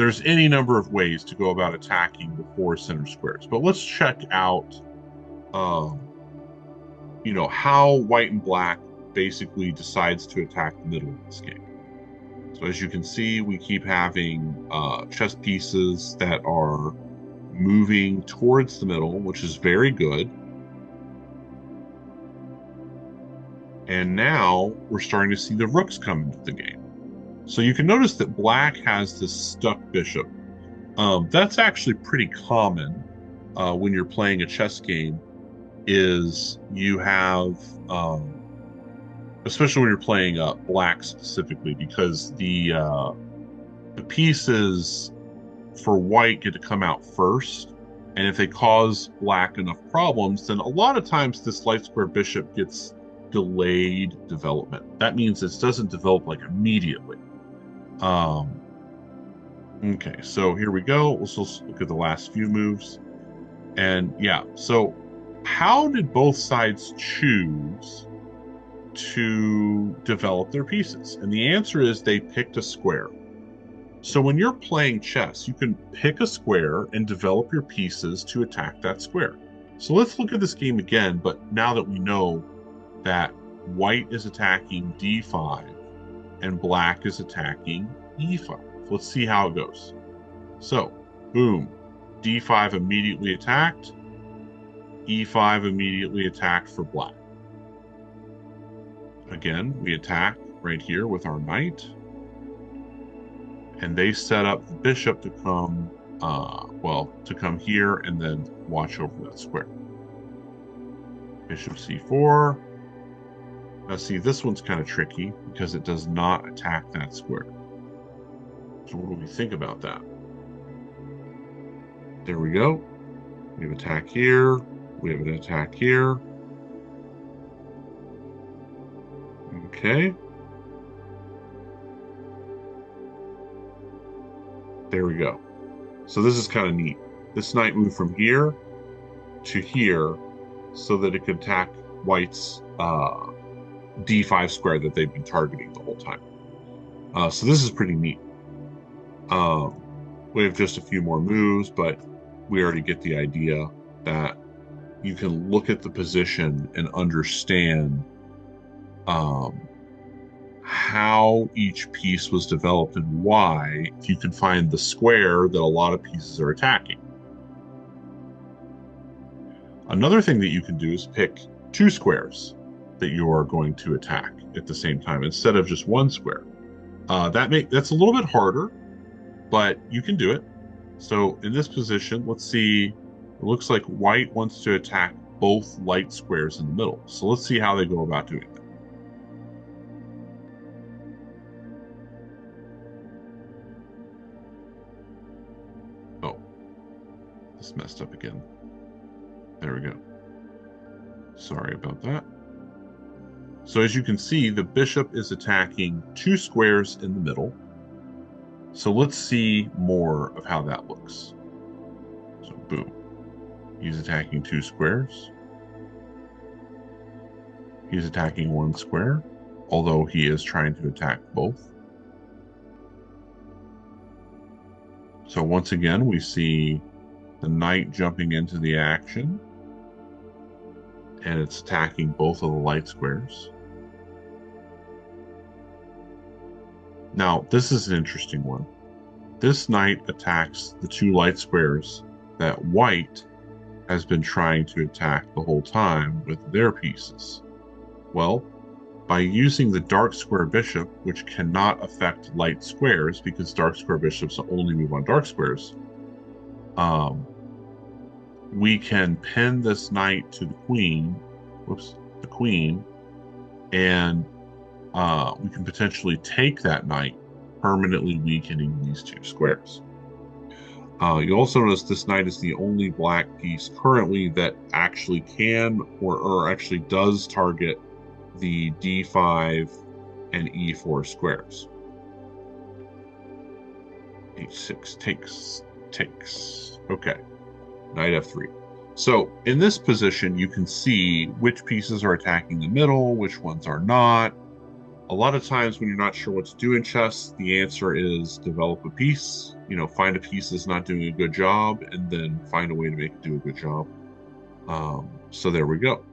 there's any number of ways to go about attacking the four center squares. But let's check out, um, how white and black basically decides to attack the middle of this game. So as you can see, we keep having chess pieces that are moving towards the middle, which is very good. And now we're starting to see the rooks come into the game. So you can notice that black has this stuck bishop. That's actually pretty common when you're playing a chess game, is you have, especially when you're playing black specifically, because the pieces for white get to come out first. And if they cause black enough problems, then a lot of times this light square bishop gets delayed development. That means it doesn't develop like immediately. Okay, so here we go. Let's just look at the last few moves. And yeah, so how did both sides choose to develop their pieces? And the answer is they picked a square. So when you're playing chess, you can pick a square and develop your pieces to attack that square. So let's look at this game again, but now that we know that white is attacking d5 and black is attacking e5. Let's see how it goes. So, boom, d5 immediately attacked, e5 immediately attacked for black. Again, we attack right here with our knight, and they set up the bishop to come, to come here and then watch over that square. Bishop c4. Now see, this one's kind of tricky because it does not attack that square. So what do we think about that? There we go. We have an attack here. We have an attack here. Okay. There we go. So this is kind of neat. This knight moved from here to here so that it could attack white's d5 square that they've been targeting the whole time. So this is pretty neat. We have just a few more moves, but we already get the idea that you can look at the position and understand how each piece was developed and why, if you can find the square that a lot of pieces are attacking. Another thing that you can do is pick two squares that you are going to attack at the same time instead of just one square. That's a little bit harder, but you can do it. So in this position, let's see, it looks like white wants to attack both light squares in the middle. So let's see how they go about doing that. Oh, this messed up again. There we go. Sorry about that. So as you can see, the bishop is attacking two squares in the middle. So let's see more of how that looks. So boom, he's attacking two squares. He's attacking one square, although he is trying to attack both. So once again, we see the knight jumping into the action, and it's attacking both of the light squares. Now, this is an interesting one. This knight attacks the two light squares that white has been trying to attack the whole time with their pieces. Well, by using the dark square bishop, which cannot affect light squares because dark square bishops only move on dark squares, we can pin this knight to the queen, and we can potentially take that knight, permanently weakening these two squares. You also notice this knight is the only black piece currently that actually can or actually does target the d5 and e4 squares. h6 takes. Okay, knight f3. So in this position, you can see which pieces are attacking the middle, which ones are not. A lot of times when you're not sure what to do in chess, the answer is develop a piece, find a piece that's not doing a good job, and then find a way to make it do a good job. So there we go.